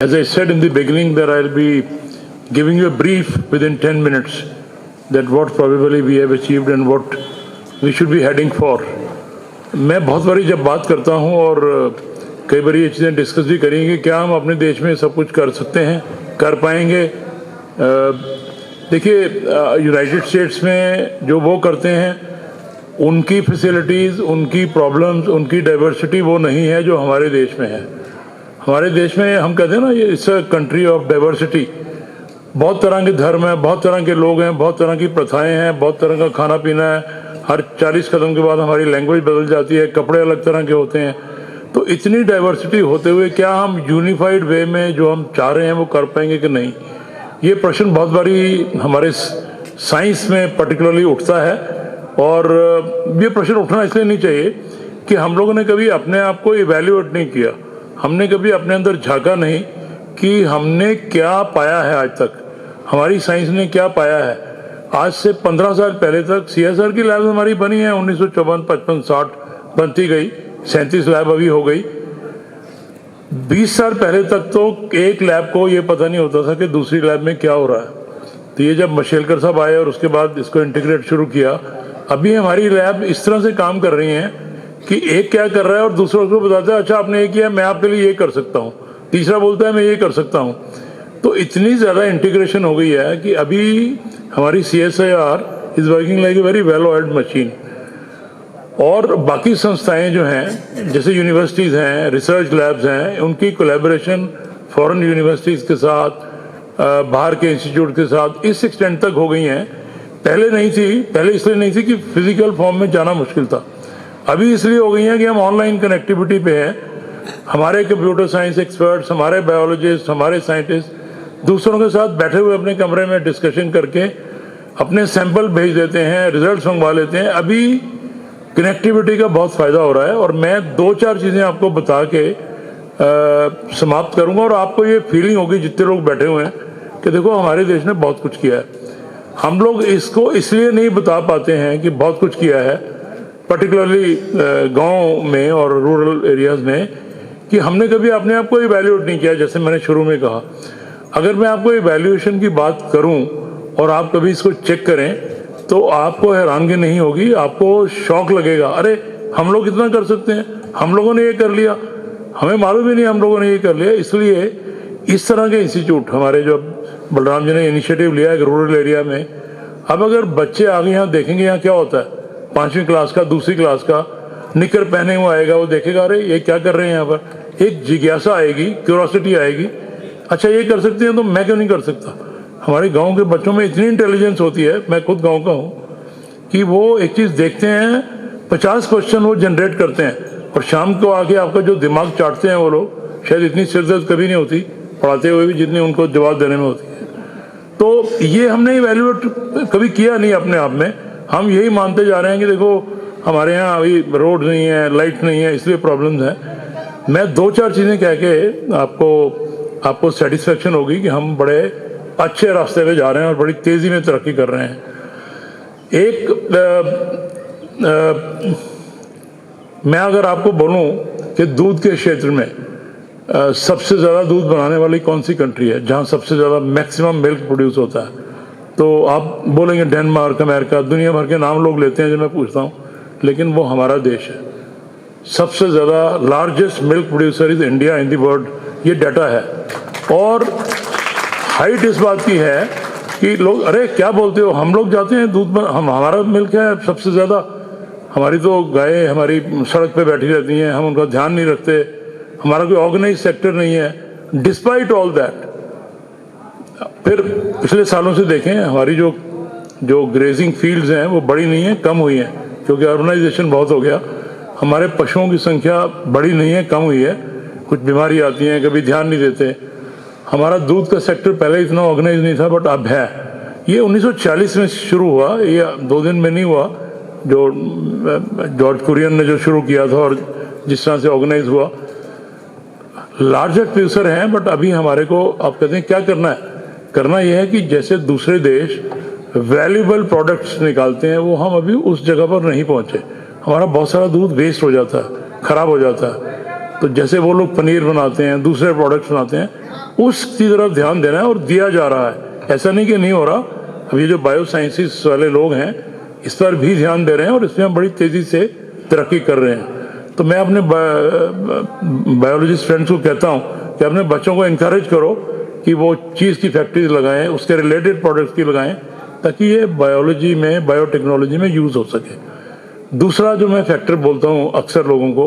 As I said in the beginning that I'll be giving you a brief within 10 minutes that what probably we have achieved and what we should be heading for. मैं बहुत बारी जब बात करता हूँ और कई बार ये चीज़ें डिस्कस भी करेंगे क्या हम अपने देश में सब कुछ कर सकते हैं, कर पाएंगे। देखिए यूनाइटेड स्टेट्स में जो वो करते हैं उनकी फैसिलिटीज़, उनकी प्रॉब्लम्स, उनकी डाइवर्सिटी वो नहीं है जो हमारे देश में है। हमारे देश में हम कहते हैं ना ये it's a country of diversity. बहुत तरह के धर्म हैं, बहुत तरह के लोग हैं, बहुत तरह की प्रथाएं हैं, बहुत तरह का खाना पीना है। हर 40 कदम के बाद हमारी लैंग्वेज बदल जाती है, कपड़े अलग तरह के होते हैं। तो इतनी डाइवर्सिटी होते हुए क्या हम यूनिफाइड वे में जो हम चाह रहे हैं वो कर पाएंगे कि नहीं, ये प्रश्न बहुत बारी हमारे साइंस में पर्टिकुलरली उठता है। और ये प्रश्न उठना इसलिए नहीं चाहिए कि हम लोगों ने कभी अपने आप को इवेल्युएट नहीं किया, हमने कभी अपने अंदर झांका नहीं कि हमने क्या पाया है आज तक, हमारी साइंस ने क्या पाया है। आज से 15 साल पहले तक CSR की लैब हमारी बनी है, 1954, 55, 60 बनती गई, 37 लैब अभी हो गई। 20 साल पहले तक तो एक लैब को ये पता नहीं होता था कि दूसरी लैब में क्या हो रहा है। तो ये जब मशेलकर साहब आए और उसके बाद इसको इंटीग्रेट शुरू किया, अभी हमारी लैब इस तरह से काम कर रही हैं कि एक क्या कर रहा है और दूसरों को बताता है अच्छा आपने ये किया, मैं आपके लिए ये कर सकता हूँ, तीसरा बोलता है मैं ये कर सकता हूँ। तो इतनी ज़्यादा इंटीग्रेशन हो गई है कि अभी हमारी CSIR is working like a very well oiled machine. और बाकी संस्थाएं जो हैं जैसे यूनिवर्सिटीज़ हैं, रिसर्च लैब्स हैं, उनकी कोलैबोरेशन फॉरेन यूनिवर्सिटीज़ के साथ, बाहर के इंस्टीट्यूट के साथ इस एक्सटेंट तक हो गई हैं। पहले नहीं थी, पहले इसलिए नहीं थी कि फिजिकल फॉर्म में जाना मुश्किल था, अभी इसलिए हो गई हैं कि हम ऑनलाइन कनेक्टिविटी पे हैं। हमारे कंप्यूटर साइंस एक्सपर्ट्स, हमारे बायोलॉजिस्ट, हमारे साइंटिस्ट दूसरों के साथ बैठे हुए अपने कमरे में डिस्कशन करके अपने सैंपल भेज देते हैं, रिजल्ट्स मंगवा लेते हैं। अभी कनेक्टिविटी का बहुत फ़ायदा हो रहा है और मैं 2-4 चीज़ें आपको बता के समाप्त करूंगा और आपको ये फीलिंग होगी जितने लोग बैठे हुए हैं कि देखो हमारे देश ने बहुत कुछ किया है। हम लोग इसको इसलिए नहीं बता पाते हैं कि बहुत कुछ किया है, पर्टिकुलरली गांव में और रूरल एरियाज़ में, कि हमने कभी अपने आप को इवैल्यूएट नहीं किया। जैसे मैंने शुरू में कहा, अगर मैं आपको इवैल्यूएशन की बात करूं और आप कभी इसको चेक करें तो आपको हैरानगी नहीं होगी, आपको शौक लगेगा, अरे हम लोग इतना कर सकते हैं, हम लोगों ने ये कर लिया, हमें मालूम ही नहीं हम लोगों ने ये कर लिया। इसलिए इस तरह के इंस्टीट्यूट हमारे जो बलराम जी ने इनिशिएटिव लिया है रूरल एरिया में, अब अगर बच्चे आगे यहाँ देखेंगे यहाँ क्या होता है, 5वीं क्लास का, दूसरी क्लास का निकर पहने हुआ आएगा, वो देखेगा अरे ये क्या कर रहे हैं यहाँ पर, एक जिज्ञासा आएगी, क्यूरोसिटी आएगी, अच्छा ये कर सकते हैं तो मैं क्यों नहीं कर सकता। हमारे गांव के बच्चों में इतनी इंटेलिजेंस होती है, मैं खुद गांव का हूँ, कि वो एक चीज़ देखते हैं 50 क्वेश्चन वो जनरेट करते हैं और शाम को आके आपका जो दिमाग चाटते हैं वो लोग, शायद इतनी सिरदर्द कभी नहीं होती पढ़ाते हुए भी जितनी उनको जवाब देने में होती है। तो ये हमने इवैल्यूएट कभी किया नहीं अपने आप में, हम यही मानते जा रहे हैं कि देखो हमारे यहाँ अभी रोड नहीं है, लाइट नहीं है, इसलिए प्रॉब्लम्स हैं। मैं 2-4 चीज़ें कह के आपको सेटिस्फेक्शन होगी कि हम बड़े अच्छे रास्ते पे जा रहे हैं और बड़ी तेज़ी में तरक्की कर रहे हैं। मैं अगर आपको बोलूं कि दूध के क्षेत्र में सबसे ज़्यादा दूध बनाने वाली कौन सी कंट्री है जहां सबसे ज़्यादा मैक्सिमम मिल्क प्रोड्यूस होता है, तो आप बोलेंगे डेनमार्क, अमेरिका, दुनिया भर के नाम लोग लेते हैं जब मैं पूछता हूं, लेकिन वो हमारा देश है। सबसे ज़्यादा largest milk producer is India in the world, ये डाटा है। और हाइट इस बात की है कि लोग अरे क्या बोलते हो, हम लोग जाते हैं दूध हमारा मिल्क है सबसे ज़्यादा, हमारी तो गायें हमारी सड़क पे बैठी रहती हैं, हम उनका ध्यान नहीं रखते, हमारा कोई ऑर्गेनाइज सेक्टर नहीं है। डिस्पाइट ऑल दैट, फिर पिछले सालों से देखें हमारी जो ग्रेजिंग फील्ड्स हैं वो बड़ी नहीं है, कम हुई हैं, क्योंकि अर्बनाइजेशन बहुत हो गया। हमारे पशुओं की संख्या बड़ी नहीं है, कम हुई है, कुछ बीमारी आती हैं, कभी ध्यान नहीं देते। हमारा दूध का सेक्टर पहले इतना ऑर्गेनाइज नहीं था, बट अब है। ये 1940 में शुरू हुआ, ये 2 दिन में नहीं हुआ, जो जॉर्ज कुरियन ने जो शुरू किया था और जिस तरह से ऑर्गेनाइज हुआ। लार्जर प्रोड्यूसर हैं, बट अभी हमारे को आप कहते हैं क्या करना है, करना यह है कि जैसे दूसरे देश वैल्यूएबल प्रोडक्ट्स निकालते हैं, वो हम अभी उस जगह पर नहीं पहुंचे। हमारा बहुत सारा दूध वेस्ट हो जाता है, खराब हो जाता है। तो जैसे वो लोग पनीर बनाते हैं, दूसरे प्रोडक्ट्स बनाते हैं, उसकी तरफ ध्यान देना है और दिया जा रहा है। ऐसा नहीं कि नहीं हो रहा। अब ये जो बायो साइंसिस वाले लोग हैं इस पर भी ध्यान दे रहे हैं और इसमें हम बड़ी तेज़ी से तरक्की कर रहे हैं। तो मैं अपने बायोलॉजिस्ट फ्रेंड्स को कहता हूँ कि अपने बच्चों को इनकरेज करो कि वो चीज़ की फैक्ट्रीज लगाएं, उसके रिलेटेड प्रोडक्ट्स की लगाएं, ताकि ये बायोलॉजी में, बायोटेक्नोलॉजी में यूज़ हो सके। दूसरा जो मैं फैक्टर बोलता हूँ अक्सर लोगों को,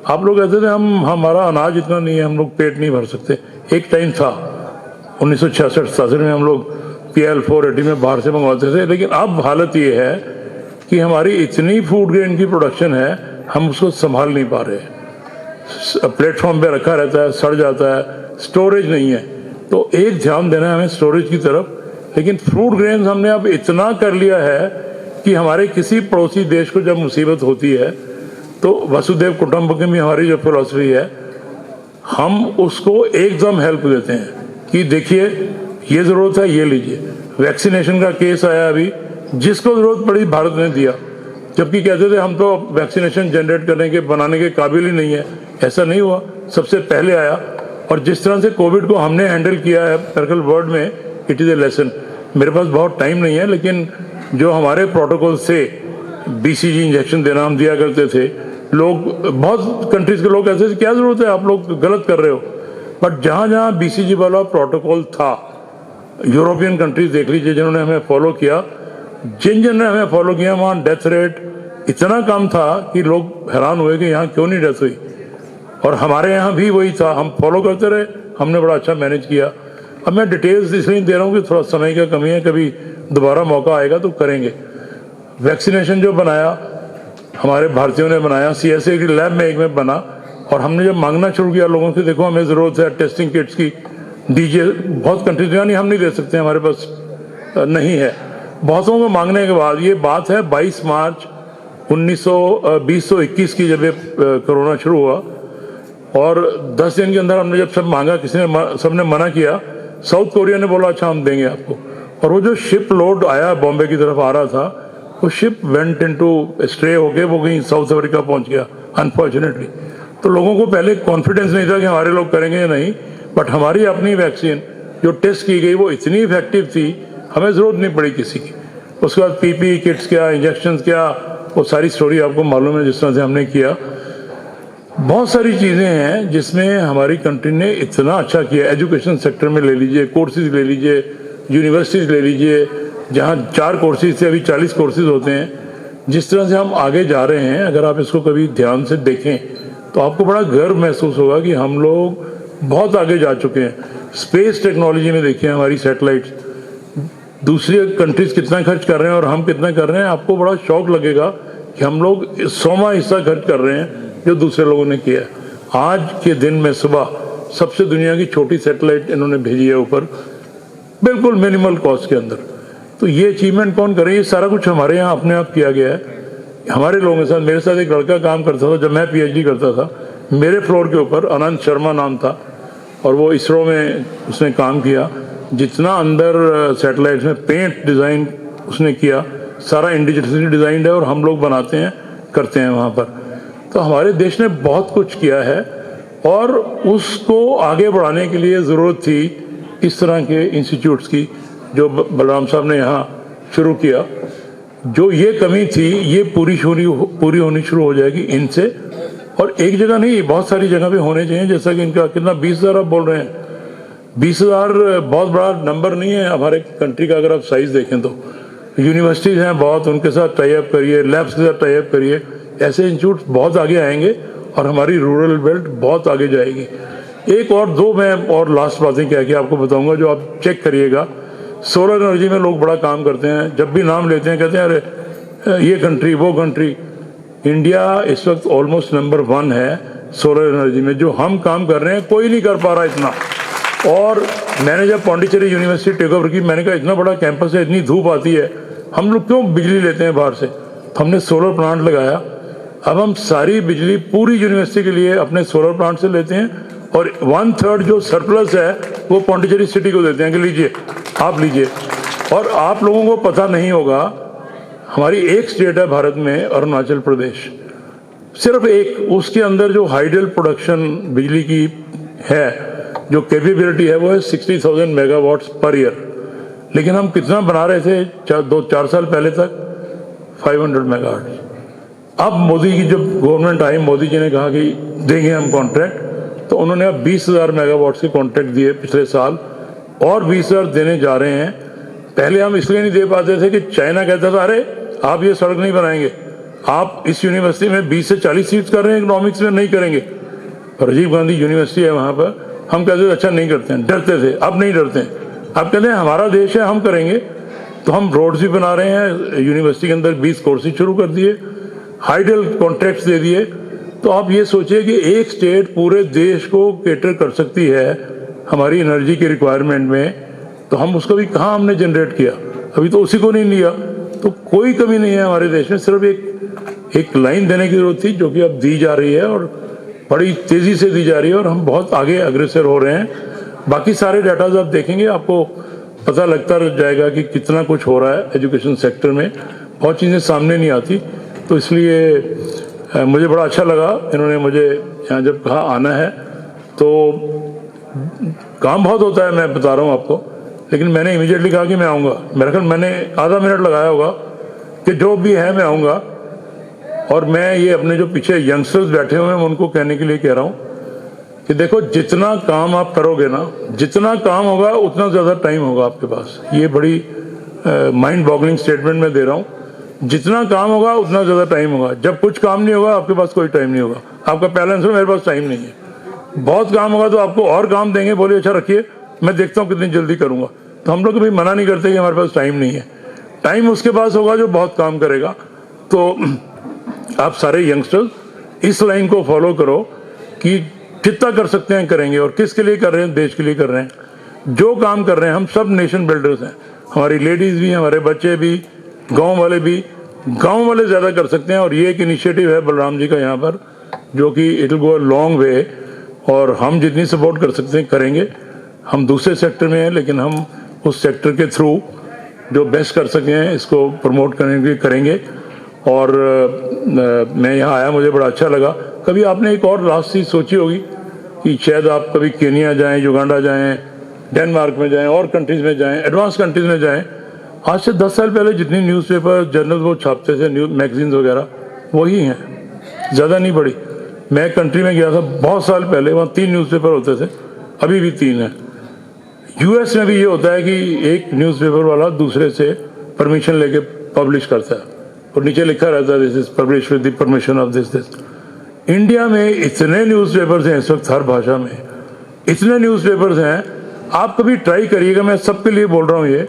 आप लोग कहते थे हमारा अनाज इतना नहीं है, हम लोग पेट नहीं भर सकते। एक टाइम था 1966-67 में हम लोग PL 480 में बाहर से मंगवाते थे, लेकिन अब हालत ये है कि हमारी इतनी फूड ग्रेन की प्रोडक्शन है, हम उसको संभाल नहीं पा रहे। प्लेटफॉर्म पे रखा रहता है, सड़ जाता है, स्टोरेज नहीं है। तो एक ध्यान देना है हमें स्टोरेज की तरफ। लेकिन फ्रूट ग्रेन्स हमने अब इतना कर लिया है कि हमारे किसी पड़ोसी देश को जब मुसीबत होती है तो वसुदेव कुटुंबकम में हमारी जो फिलॉसफी है, हम उसको एकदम हेल्प देते हैं कि देखिए ये ज़रूरत है, ये लीजिए। वैक्सीनेशन का केस आया अभी, जिसको ज़रूरत पड़ी भारत ने दिया, जबकि कहते थे हम तो वैक्सीनेशन जनरेट करने के, बनाने के काबिल ही नहीं है। ऐसा नहीं हुआ, सबसे पहले आया। और जिस तरह से कोविड को हमने हैंडल किया है मेडिकल वर्ल्ड में, इट इज़ ए लेसन। मेरे पास बहुत टाइम नहीं है, लेकिन जो हमारे प्रोटोकॉल से BCG इंजेक्शन देना हम दिया करते थे, लोग, बहुत कंट्रीज के लोग कहते थे क्या ज़रूरत है, आप लोग गलत कर रहे हो। बट जहाँ जहाँ BCG वाला प्रोटोकॉल था, यूरोपियन कंट्रीज देख लीजिए जिन्होंने हमें फॉलो किया, जिन ने हमें फॉलो किया, वहाँ डेथ रेट इतना कम था कि लोग हैरान हुए कि यहाँ क्यों नहीं डेथ हुई। और हमारे यहाँ भी वही था, हम फॉलो करते रहे, हमने बड़ा अच्छा मैनेज किया। अब मैं डिटेल्स इसलिए दे रहा हूँ कि थोड़ा समय का कमी है, कभी दोबारा मौका आएगा तो करेंगे। वैक्सीनेशन जो बनाया हमारे भारतीयों ने बनाया, CSA की लैब में एक में बना, और हमने जब मांगना शुरू किया लोगों से, देखो हमें ज़रूरत है टेस्टिंग किट्स की, दीजिए। बहुत कंट्रीज यानी हम नहीं दे सकते, हमारे पास नहीं है। बहुतों को मांगने के बाद, ये बात है 22 मार्च 2021 की, जब ये कोरोना शुरू हुआ, और 10 दिन के अंदर हमने जब सब मांगा, सबने मना किया। साउथ कोरिया ने बोला अच्छा हम देंगे आपको। और वो जो शिप लोड आया बॉम्बे की तरफ आ रहा था, वो शिप वेंट इनटू स्ट्रे होके वो कहीं साउथ अफ्रीका पहुंच गया अनफॉर्चुनेटली। तो लोगों को पहले कॉन्फिडेंस नहीं था कि हमारे लोग करेंगे या नहीं, बट हमारी अपनी वैक्सीन जो टेस्ट की गई वो इतनी इफेक्टिव थी, हमें ज़रूरत नहीं पड़ी किसी की। उसके बाद PPE किट्स क्या, इंजेक्शंस क्या, वो सारी स्टोरी आपको मालूम है जिस तरह से हमने किया। बहुत सारी चीज़ें हैं जिसमें हमारी कंट्री ने इतना अच्छा किया। एजुकेशन सेक्टर में ले लीजिए, कोर्सेज ले लीजिए, यूनिवर्सिटीज़ ले लीजिए, जहाँ 4 कोर्सेज थे अभी 40 कोर्सेज होते हैं। जिस तरह से हम आगे जा रहे हैं, अगर आप इसको कभी ध्यान से देखें तो आपको बड़ा गर्व महसूस होगा कि हम लोग बहुत आगे जा चुके हैं। स्पेस टेक्नोलॉजी में देखिए हमारी सैटेलाइट्स, दूसरी कंट्रीज कितना खर्च कर रहे हैं और हम कितना कर रहे हैं, आपको बड़ा शौक लगेगा कि हम लोग 100वां हिस्सा खर्च कर रहे हैं जो दूसरे लोगों ने किया है। आज के दिन में सुबह सबसे दुनिया की छोटी सैटेलाइट इन्होंने भेजी है ऊपर, बिल्कुल मिनिमल कॉस्ट के अंदर। तो ये अचीवमेंट कौन करे, ये सारा कुछ हमारे यहाँ अपने आप किया गया है हमारे लोगों के साथ। मेरे साथ एक लड़का काम करता था जब मैं PhD करता था, मेरे फ्लोर के ऊपर, अनंत शर्मा नाम था, और वो इसरो में उसने काम किया। जितना अंदर सैटेलाइट्स में पेंट डिज़ाइन उसने किया, सारा इंडिजिटली डिज़ाइंड है और हम लोग बनाते हैं, करते हैं वहाँ पर। तो हमारे देश ने बहुत कुछ किया है, और उसको आगे बढ़ाने के लिए ज़रूरत थी इस तरह के इंस्टीट्यूट्स की जो बलराम साहब ने यहाँ शुरू किया। जो ये कमी थी ये पूरी होनी शुरू हो जाएगी इनसे, और एक जगह नहीं, बहुत सारी जगह पे होने चाहिए। जैसा कि इनका कितना 20,000 आप बोल रहे हैं, 20,000 बहुत बड़ा नंबर नहीं है हमारे कंट्री का। अगर आप साइज देखें तो यूनिवर्सिटीज़ हैं बहुत, उनके साथ टाई अप करिए, लैब्स के साथ टाई अप करिए, ऐसे इंस्टीट्यूट बहुत आगे आएंगे और हमारी रूरल बेल्ट बहुत आगे जाएगी। एक और दो मैं और लास्ट बातें क्या कि आपको बताऊंगा, जो आप चेक करिएगा। सोलर एनर्जी में लोग बड़ा काम करते हैं, जब भी नाम लेते हैं कहते हैं अरे ये कंट्री वो कंट्री। इंडिया इस वक्त ऑलमोस्ट नंबर 1 है सोलर एनर्जी में। जो हम काम कर रहे हैं कोई नहीं कर पा रहा इतना। और मैंने जब पौंडीचेरी यूनिवर्सिटी टेक ओवर की, मैंने कहा इतना बड़ा कैंपस है, इतनी धूप आती है, हम लोग क्यों बिजली लेते हैं बाहर से। तो हमने सोलर प्लांट लगाया। अब हम सारी बिजली पूरी यूनिवर्सिटी के लिए अपने सोलर प्लांट से लेते हैं, और 1/3 जो सरप्लस है वो पौंडीचेरी सिटी को देते हैं कि लीजिए आप लीजिए। और आप लोगों को पता नहीं होगा, हमारी एक स्टेट है भारत में, अरुणाचल प्रदेश, सिर्फ एक उसके अंदर जो हाइडल प्रोडक्शन बिजली की है, जो कैपेबिलिटी है वो है 60,000 मेगावाट्स पर ईयर। लेकिन हम कितना बना रहे थे 4 साल पहले तक? 500 मेगावाट। अब मोदी की जब गवर्नमेंट आई, मोदी जी ने कहा कि देंगे हम कॉन्ट्रैक्ट, तो उन्होंने अब 20,000 मेगावाट के कॉन्ट्रैक्ट दिए पिछले साल, और 20,000 देने जा रहे हैं। पहले हम इसलिए नहीं दे पाते थे कि चाइना कहता था अरे आप ये सड़क नहीं बनाएंगे, आप इस यूनिवर्सिटी में 20 से 40 सीट कर रहे हैं, इकोनॉमिक्स में नहीं करेंगे। राजीव गांधी यूनिवर्सिटी है वहाँ पर, हम कहते थे अच्छा नहीं करते हैं, डरते थे। अब नहीं डरते हैं, अब कहते हैं हमारा देश है, हम करेंगे। तो हम रोड्स भी बना रहे हैं, यूनिवर्सिटी के अंदर 20 कोर्सेज शुरू कर दिए, हाइडल कॉन्ट्रैक्ट्स दे दिए। तो आप ये सोचिए कि एक स्टेट पूरे देश को केटर कर सकती है हमारी एनर्जी के रिक्वायरमेंट में, तो हम उसको भी कहाँ हमने जनरेट किया, अभी तो उसी को नहीं लिया। तो कोई कमी नहीं है हमारे देश में, सिर्फ एक लाइन देने की जरूरत थी, जो कि अब दी जा रही है और बड़ी तेजी से दी जा रही है, और हम बहुत आगे अग्रसर हो रहे हैं। बाकी सारे डाटाज आप देखेंगे, आपको पता लगता रह जाएगा कि कितना कुछ हो रहा है एजुकेशन सेक्टर में। बहुत चीज़ें सामने नहीं आती, तो इसलिए मुझे बड़ा अच्छा लगा इन्होंने मुझे यहाँ जब कहा आना है। तो काम बहुत होता है, मैं बता रहा हूँ आपको, लेकिन मैंने इमीडिएटली कहा कि मैं आऊँगा। मेरा ख्याल मैंने आधा मिनट लगाया होगा कि जो भी है मैं आऊँगा। और मैं ये अपने जो पीछे यंगस्टर्स बैठे हुए हैं उनको कहने के लिए कह रहा हूँ कि देखो, जितना काम आप करोगे ना, जितना काम होगा उतना ज़्यादा टाइम होगा आपके पास। ये बड़ी माइंड बॉगलिंग स्टेटमेंट मैं दे रहा हूँ। जितना काम होगा उतना ज़्यादा टाइम होगा। जब कुछ काम नहीं होगा आपके पास कोई टाइम नहीं होगा। आपका पहला आंसर मेरे पास टाइम नहीं है। बहुत काम होगा तो आपको और काम देंगे, बोले अच्छा रखिए मैं देखता हूँ कितनी जल्दी करूँगा। तो हम लोग कभी मना नहीं करते कि हमारे पास टाइम नहीं है। टाइम उसके पास होगा जो बहुत काम करेगा। तो आप सारे यंगस्टर्स इस लाइन को फॉलो करो कि जितना कर सकते हैं करेंगे। और किसके लिए कर रहे हैं? देश के लिए कर रहे हैं। जो काम कर रहे हैं, हम सब नेशन बिल्डर्स हैं। हमारी लेडीज़ भी, हमारे बच्चे भी, गांव वाले भी। गांव वाले ज़्यादा कर सकते हैं, और ये एक इनिशिएटिव है बलराम जी का यहाँ पर, जो कि it will go a long way. और हम जितनी सपोर्ट कर सकते हैं करेंगे। हम दूसरे सेक्टर में हैं, लेकिन हम उस सेक्टर के थ्रू जो बेस्ट कर सके हैं इसको प्रमोट करेंगे। और मैं यहाँ आया, मुझे बड़ा अच्छा लगा। कभी आपने एक और लास्ट चीज़ सोची होगी कि शायद आप कभी केनिया जाएं, युगांडा जाएं, डेनमार्क में जाएं, और कंट्रीज़ में जाएं, एडवांस कंट्रीज़ में जाएं। आज से 10 साल पहले जितनी न्यूज़पेपर जर्नल वो छापते थे, न्यूज़ मैगजीन्स वगैरह, वही हैं, ज़्यादा नहीं बढ़ी। मैं एक कंट्री में गया था बहुत साल पहले, वहाँ 3 न्यूज़पेपर होते थे, अभी भी 3 हैं। US में भी ये होता है कि एक न्यूज़पेपर वाला दूसरे से परमिशन लेके पब्लिश करता है, और नीचे लिखा रहता है this is publish with the permission of this. India में इतने न्यूज़पेपर्स हैं इस वक्त, हर भाषा में इतने न्यूज़पेपर्स हैं। आप कभी ट्राई करिएगा, मैं सबके लिए बोल रहा हूँ ये,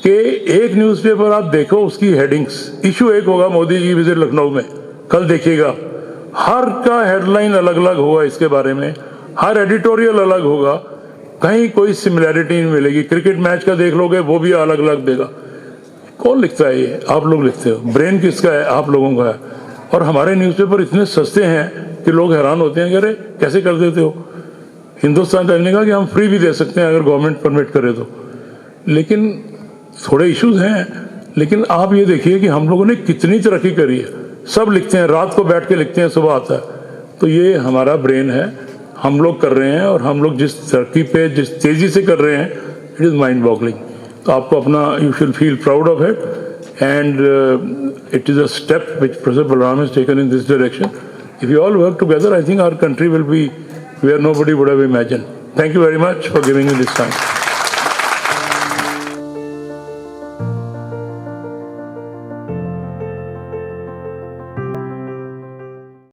कि एक न्यूज़पेपर आप देखो, उसकी हेडिंग्स, इशू एक होगा मोदी जी विजिट लखनऊ में, कल देखिएगा, हर का हेडलाइन अलग अलग होगा इसके बारे में, हर एडिटोरियल अलग होगा, कहीं कोई सिमिलैरिटी नहीं मिलेगी। क्रिकेट मैच का देख लोगे, वो भी अलग अलग देगा। कौन लिखता है ये? आप लोग लिखते हो। ब्रेन किसका है? आप लोगों का है। और हमारे न्यूज़पेपर इतने सस्ते हैं कि लोग हैरान होते हैं कि अरे कैसे कर देते हो। हिंदुस्तान टाइम्स ने कहा कि हम फ्री भी दे सकते हैं अगर गवर्नमेंट परमिट करे तो। लेकिन थोड़े इश्यूज हैं। लेकिन आप ये देखिए कि हम लोगों ने कितनी तरक्की करी है। सब लिखते हैं, रात को बैठ के लिखते हैं, सुबह आता है। तो ये हमारा ब्रेन है, हम लोग कर रहे हैं। और हम लोग जिस तरक्की पे, जिस तेज़ी से कर रहे हैं, इट इज़ माइंड बॉगलिंग। तो आपको अपना, you should feel proud of it. And it is a step which Professor Balram has taken in this direction. If you all work together, I think our country will be where nobody would have imagined. Thank you very much for giving me this time.